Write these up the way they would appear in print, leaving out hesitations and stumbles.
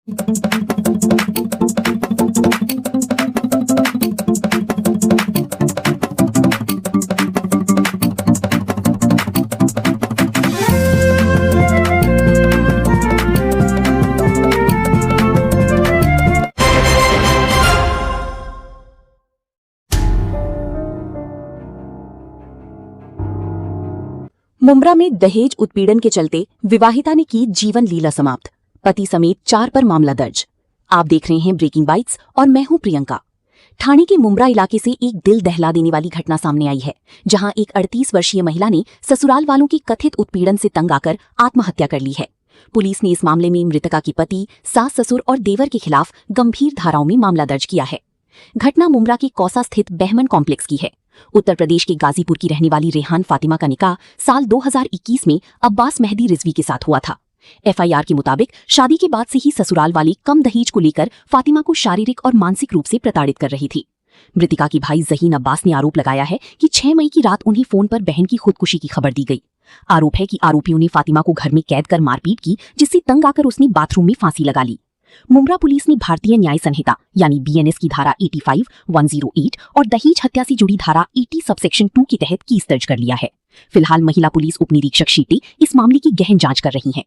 मुंब्रा में दहेज उत्पीड़न के चलते विवाहिता ने की जीवन लीला समाप्त, पति समेत 4 पर मामला दर्ज। आप देख रहे हैं ब्रेकिंग बाइट्स और मैं हूं प्रियंका। ठाणे के मुंब्रा इलाके से एक दिल दहला देने वाली घटना सामने आई है, जहां एक 38 वर्षीय महिला ने ससुराल वालों के कथित उत्पीड़न से तंग आकर आत्महत्या कर ली है। पुलिस ने इस मामले में मृतका के पति, सास ससुर और देवर के खिलाफ गंभीर धाराओं में मामला दर्ज किया है। घटना मुंब्रा के कौसा स्थित बहमन कॉम्प्लेक्स की है। उत्तर प्रदेश के गाजीपुर की रहने वाली रेहान फातिमा का निकाह साल 2021 में अब्बास मेहदी रिजवी के साथ हुआ था। एफआईआर के मुताबिक शादी के बाद से ही ससुराल वाली कम दहेज को लेकर फातिमा को शारीरिक और मानसिक रूप से प्रताड़ित कर रही थी। मृतका की भाई जहीन अब्बास ने आरोप लगाया है कि 6 मई की रात उन्हें फोन पर बहन की खुदकुशी की खबर दी गई। आरोप है कि आरोपियों ने फातिमा को घर में कैद कर मारपीट की, जिससे तंग आकर उसने बाथरूम में फांसी लगा ली। मुंब्रा पुलिस ने भारतीय न्याय संहिता यानी बीएनएस की धारा 85, 108 और दहेज हत्या से जुड़ी धारा 80 सबसेक्शन 2 के तहत केस दर्ज कर लिया है। फिलहाल महिला पुलिस उप निरीक्षक शीटी इस मामले की गहन जांच कर रही हैं।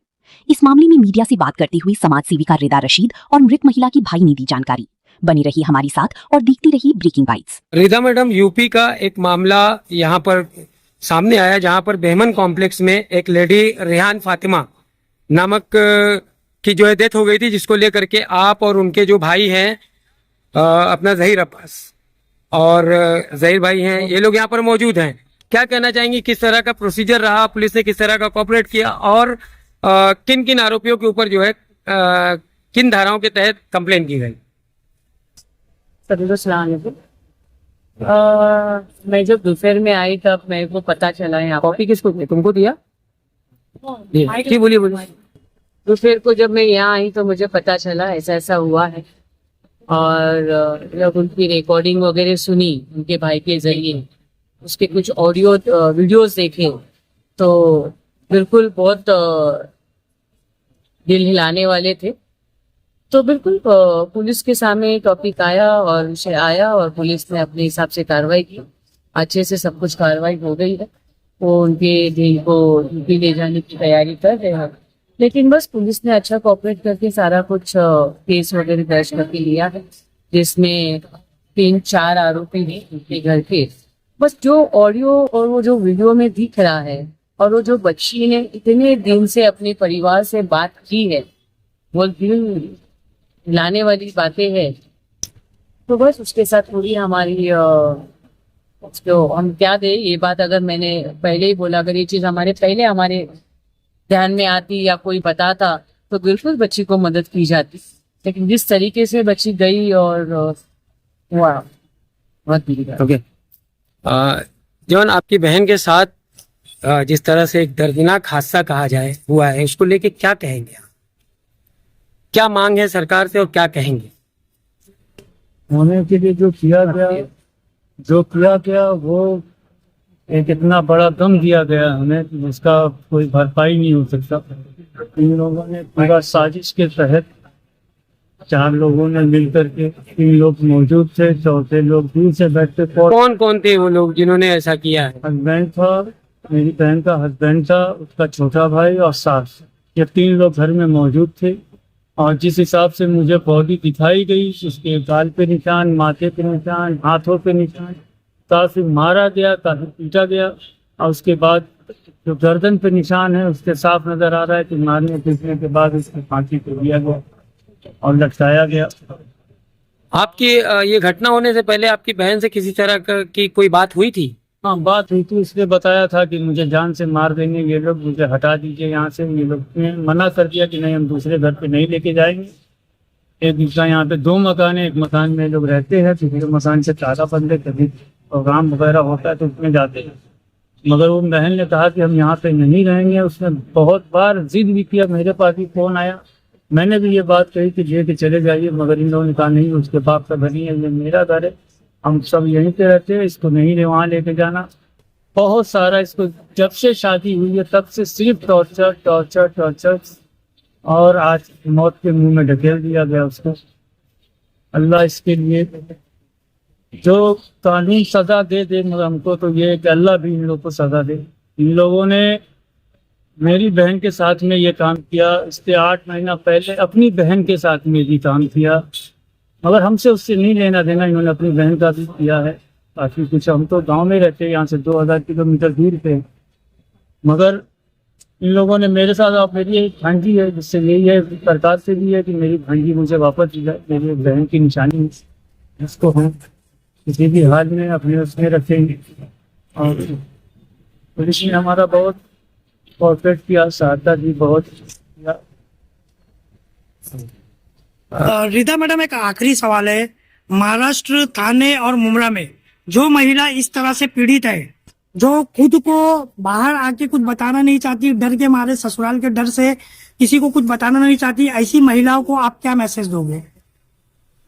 इस मामले में मीडिया से बात करती हुई समाज सेविका रिदा रशीद और मृत महिला के भाई ने दी जानकारी। बनी रही हमारे साथ और देखती रही ब्रेकिंग बाइट्स। रिदा मैडम, यूपी का एक मामला यहाँ पर सामने आया, जहाँ पर बहमन कॉम्प्लेक्स में एक लेडी रेहान फातिमा नामक की जो है डेथ हो गई थी, जिसको लेकर के आप और उनके जो भाई हैं अपना जहीर अब्बास और जहीर भाई हैं, ये लोग यहाँ पर मौजूद हैं। क्या कहना चाहेंगी, किस तरह का प्रोसीजर रहा, पुलिस ने किस तरह का कोऑपरेट किया और किन किन आरोपियों के ऊपर जो है किन धाराओं के तहत कंप्लेन की गई? मैं जब दोपहर में आई तब मेरे को पता चला यहाँ कॉपी किसको दिया? तुमको दिया? जी बोलिए। दोपहर को जब मैं यहाँ आई तो मुझे पता चला ऐसा ऐसा हुआ है। और जब उनकी रिकॉर्डिंग वगैरह सुनी उनके भाई के जरिए, उसके कुछ ऑडियो वीडियोस देखे तो बिल्कुल बहुत दिल हिलाने वाले थे। तो बिल्कुल पुलिस के सामने टॉपिक आया और विषय आया और पुलिस ने अपने हिसाब से कार्रवाई की। अच्छे से सब कुछ कार्रवाई हो गई है। वो उनके दिल को यूपी ले जाने की तैयारी कर रहे हैं, लेकिन बस पुलिस ने अच्छा कोऑपरेट करके सारा कुछ केस वगैरह दर्ज करके लिया है, जिसमें 3-4 आरोपी हैं उनके घर के। बस जो ऑडियो और वो जो वीडियो में दिख रहा है और वो जो बच्ची ने इतने दिन से अपने परिवार से बात की है, वो दिल हिलाने वाली बातें हैं। तो बस उसके साथ थोड़ी हमारी जो हम क्या दे, ये बात अगर मैंने पहले ही बोला, अगर ये चीज हमारे ध्यान में आती या कोई बताता तो बिल्कुल बच्ची को मदद की जाती। लेकिन जिस तरीके से बच्ची गई और ओके, जॉन, आपकी बहन के साथ जिस तरह से एक दर्दनाक हादसा कहा जाए हुआ है, उसको लेके क्या कहेंगे? क्या मांग है सरकार से और क्या कहेंगे? होने के लिए जो किया गया वो एक इतना बड़ा गम दिया गया हमें, जिसका कोई भरपाई नहीं हो सकता। इन लोगों ने पूरा साजिश के तहत 4 लोगों ने मिलकर के, 3 लोग मौजूद थे, चौथे लोग दूर से बैठते। कौन कौन थे वो लोग जिन्होंने ऐसा किया है? हस्बैंड था, मेरी बहन का हस्बैंड था, उसका छोटा भाई और सास, ये 3 लोग घर में मौजूद थे। और जिस हिसाब से मुझे बॉडी दिखाई गई, उसके गाल पे निशान, माथे पे निशान, हाथों पे निशान, काफी मारा गया, काफी पीटा गया। और उसके बाद जो गर्दन पे निशान है उसके साफ नजर आ रहा है कि मारने पीटने के बाद उसकी फांसी को दिया गया और लटकाया गया। आपकी ये घटना होने से पहले आपकी बहन से किसी तरह की कोई बात हुई थी? हाँ, बात हुई थी। इसने बताया था कि मुझे जान से मार देंगे ये लोग, मुझे हटा दीजिए यहाँ से। ये लोग ने मना कर दिया कि नहीं, हम दूसरे घर पे नहीं लेके जाएंगे। एक दूसरा यहाँ पे 2 मकान है, एक मकान में लोग रहते हैं, दूसरे मकान से ताला बंद है, कभी प्रोग्राम वगैरह होता है तो उसमें जाते हैं। मगर वो बहन ने कहा कि हम यहाँ पे नहीं रहेंगे। उसने बहुत बार जिद भी किया, मेरे पास भी फोन आया, मैंने भी ये बात कही कि लेके चले जाइए, मगर इन लोगों ने कहा नहीं, उसके बाप का घर नहीं है, ये मेरा घर है, हम सब यहीं पे रहते हैं, इसको नहीं वहाँ लेके जाना। बहुत सारा इसको जब से शादी हुई है तब से सिर्फ टॉर्चर टॉर्चर टॉर्चर। और आज मौत के मुंह में ढकेल दिया गया उसको। अल्लाह इसके लिए जो कानून सजा दे दे, मगर हमको तो ये है कि अल्लाह भी इन लोगों को सजा दे। इन लोगों ने मेरी बहन के साथ में ये काम किया, इससे 8 महीना पहले अपनी बहन के साथ में भी काम किया, मगर हमसे उससे नहीं लेना देना। इन्होंने अपनी बहन का भी किया है काफ़ी कुछ। हम तो गांव में रहते हैं, यहाँ से 2000 किलोमीटर दूर पे, मगर इन लोगों ने मेरे साथ, आप मेरी एक भांजी है जिससे यही है, सरकार से भी है कि मेरी भांजी मुझे वापस दी जाए। मेरी बहन की निशानी जिसको हम किसी भी हाल में अपने उसमें रखेंगे। और पुलिस ने हमारा बहुत कोऑपरेट किया, सहायता दी बहुत किया। रिता मैडम, एक आखिरी सवाल है। महाराष्ट्र, थाने और मुमरा में जो महिला इस तरह से पीड़ित है, जो खुद को बाहर आके कुछ बताना नहीं चाहती, डर के मारे, ससुराल के डर से किसी को कुछ बताना नहीं चाहती, ऐसी महिलाओं को आप क्या मैसेज दोगे?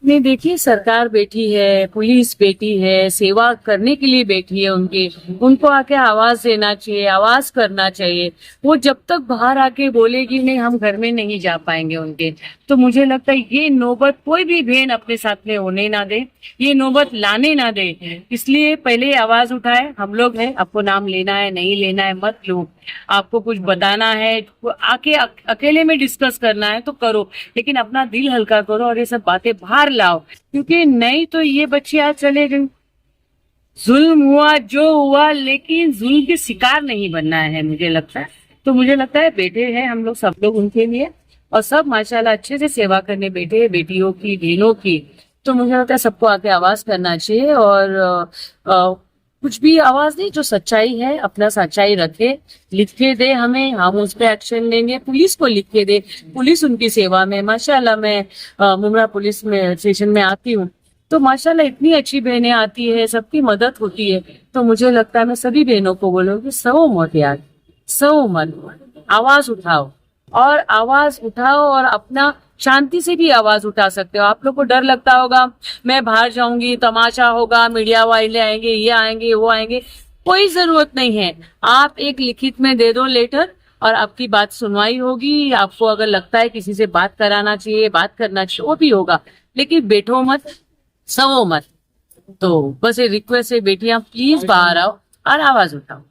नहीं, देखिए, सरकार बैठी है, पुलिस बैठी है, सेवा करने के लिए बैठी है उनको आके आवाज देना चाहिए, आवाज करना चाहिए। वो जब तक बाहर आके बोलेगी नहीं, हम घर में नहीं जा पाएंगे उनके। तो मुझे लगता है ये नौबत कोई भी बहन अपने साथ में होने ना दे, ये नौबत लाने ना दे। इसलिए पहले आवाज उठाए। हम लोग हैं, आपको नाम लेना है, नहीं लेना है मत लो, आपको कुछ बताना है, आके अकेले में डिस्कस करना है तो करो, लेकिन अपना दिल हल्का करो और ये सब बातें बाहर लाओ, क्योंकि नहीं तो ये बच्चे आज चले गए। जुल्म हुआ जो हुआ, लेकिन जुल्म के शिकार नहीं बनना है मुझे लगता है। तो मुझे लगता है बैठे हैं हम लोग, सब लोग उनके लिए, और सब माशाल्लाह अच्छे से सेवा करने बैठे हैं, बेटियों की, बहनों की। तो मुझे लगता है सबको आके आवाज करना चाहिए, और कुछ भी आवाज नहीं, जो सच्चाई है अपना सच्चाई रखे, लिख के दे हमें, हम उस पर एक्शन लेंगे। पुलिस को लिख के दे, पुलिस उनकी सेवा में। माशाल्लाह मैं मुमरा पुलिस में स्टेशन में आती हूँ, तो माशाल्लाह इतनी अच्छी बहनें आती है, सबकी मदद होती है। तो मुझे लगता है मैं सभी बहनों को बोलूँगी, सो मत यार, सो मत, आवाज उठाओ, और आवाज उठाओ, और अपना शांति से भी आवाज उठा सकते हो। आप लोग को डर लगता होगा, मैं बाहर जाऊंगी, तमाशा होगा, मीडिया वाले आएंगे, ये आएंगे, वो आएंगे, कोई जरूरत नहीं है। आप एक लिखित में दे दो लेटर, और आपकी बात सुनवाई होगी। आपको अगर लगता है किसी से बात कराना चाहिए, बात करना चाहिए, वो भी होगा, लेकिन बैठो मत, सवो मत। तो बस एक रिक्वेस्ट है, बेटियां प्लीज बाहर आओ और आवाज उठाओ।